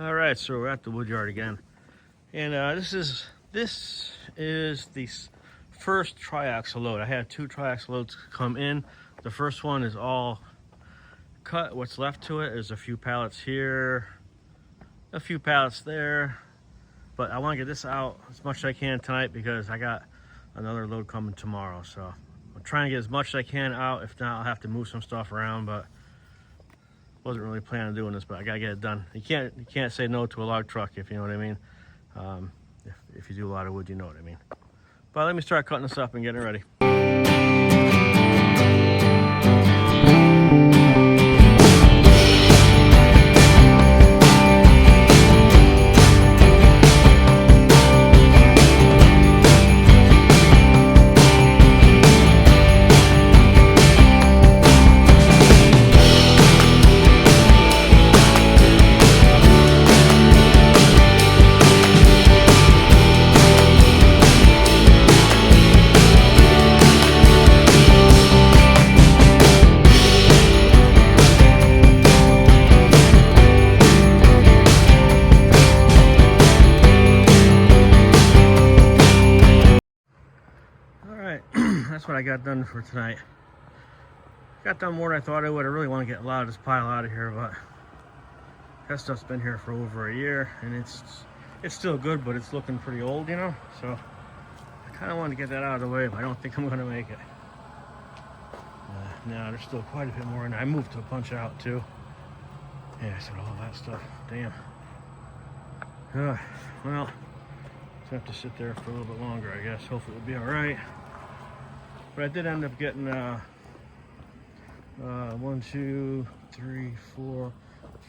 All right, so we're at the wood yard again, and this is the first triaxle load. I had two triaxle loads come in. The first one is all cut. What's left to it is a few pallets here, a few pallets there, but I want to get this out as much as I can tonight because I got another load coming tomorrow. So I'm trying to get as much as I can out. If not, I'll have to move some stuff around, but wasn't really planning on doing this, but I gotta get it done. You can't say no to a log truck, if you know what I mean. If you do a lot of wood, you know what I mean. But let me start cutting this up and getting it ready. That's what I got done for tonight. Got done more than I thought I would. I really want to get a lot of this pile out of here, but that stuff's been here for over a year, and it's still good, but it's looking pretty old, you know. So I kind of want to get that out of the way, but I don't think I'm going to make it. No, there's still quite a bit more in there. I moved a bunch out too. Yeah, I said all that stuff. Damn. Well, just have to sit there for a little bit longer, I guess. Hopefully it'll be all right. But I did end up getting 1, 2, 3, 4,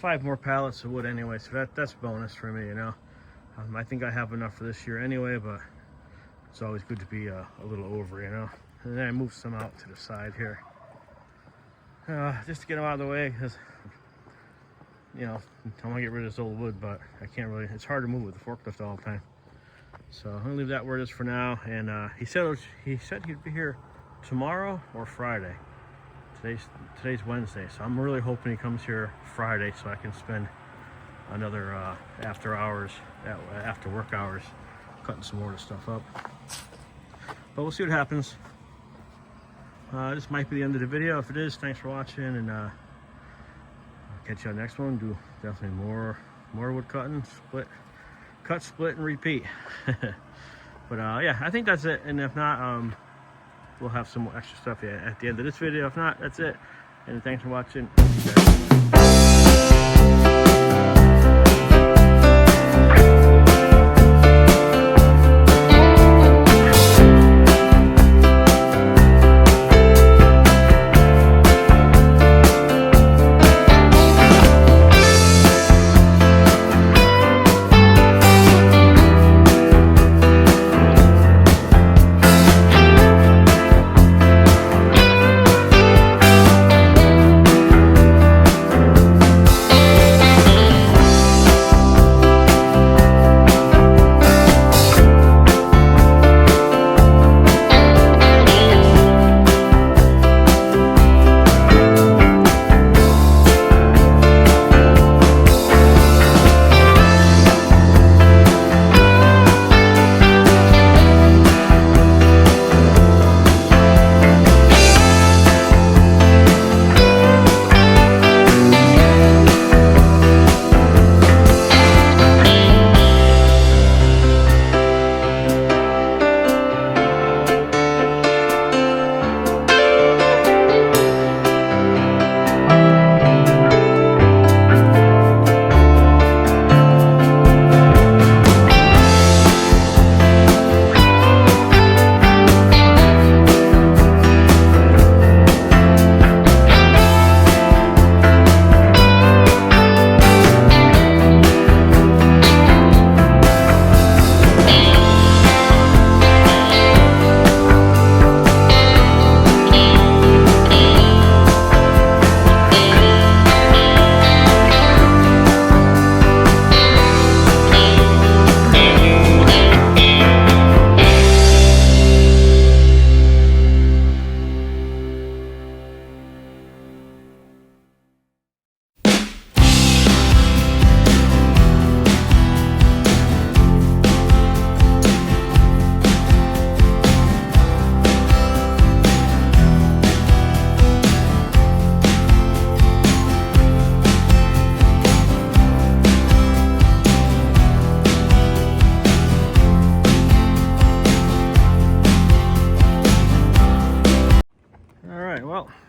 5 more pallets of wood anyway, so that's bonus for me, you know. I think I have enough for this year anyway, but it's always good to be a little over, you know. And then I moved some out to the side here, just to get them out of the way, because, you know, I want to get rid of this old wood, but I can't really. It's hard to move with the forklift all the time. So I'm gonna leave that where it is for now. And he said he'd be here tomorrow or Friday. Today's Wednesday, so I'm really hoping he comes here Friday so I can spend another after work hours cutting some more of the stuff up. But we'll see what happens. This might be the end of the video. If it is, thanks for watching, and I'll catch you on the next one. Do definitely more wood cutting, cut, split, and repeat. But yeah, I think that's it. And if not, we'll have some more extra stuff at the end of this video. If not, that's it. And thanks for watching.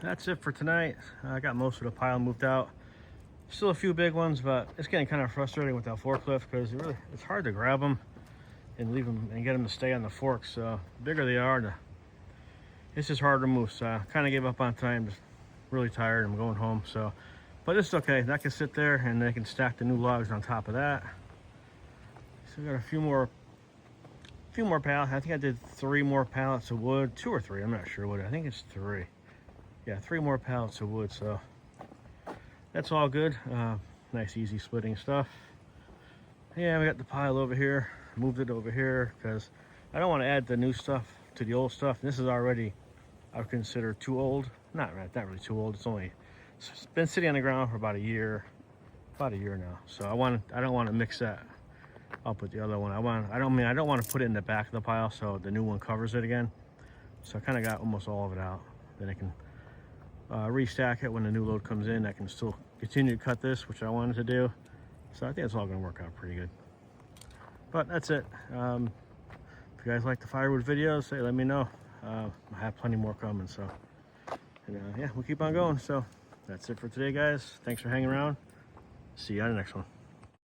that's it for tonight. I got most of the pile moved out. Still a few big ones, but it's getting kind of frustrating with that forklift because it's hard to grab them and leave them and get them to stay on the fork. So the bigger they are, it's just hard to move. So I kind of gave up on time. Just really tired. I'm going home. So, but it's okay. That can sit there, and they can stack the new logs on top of that. So we got a few more pallets. I think I did 3 more pallets of wood, 2 or 3. I'm not sure what. I think it's 3. Yeah, 3 more pallets of wood. So that's all good. Nice, easy splitting stuff. Yeah, we got the pile over here. Moved it over here because I don't want to add the new stuff to the old stuff. This is already, I would consider, too old. Not really too old. It's been sitting on the ground for about a year now. So I don't want to mix that up with the other one. I don't want to put it in the back of the pile so the new one covers it again. So I kind of got almost all of it out. Then I can restack it when the new load comes in. I can still continue to cut this, which I wanted to do. So I think it's all going to work out pretty good. But that's it. If you guys like the firewood videos, hey, let me know. I have plenty more coming. So, and, yeah, we'll keep on going. So that's it for today, guys. Thanks for hanging around. See you on the next one.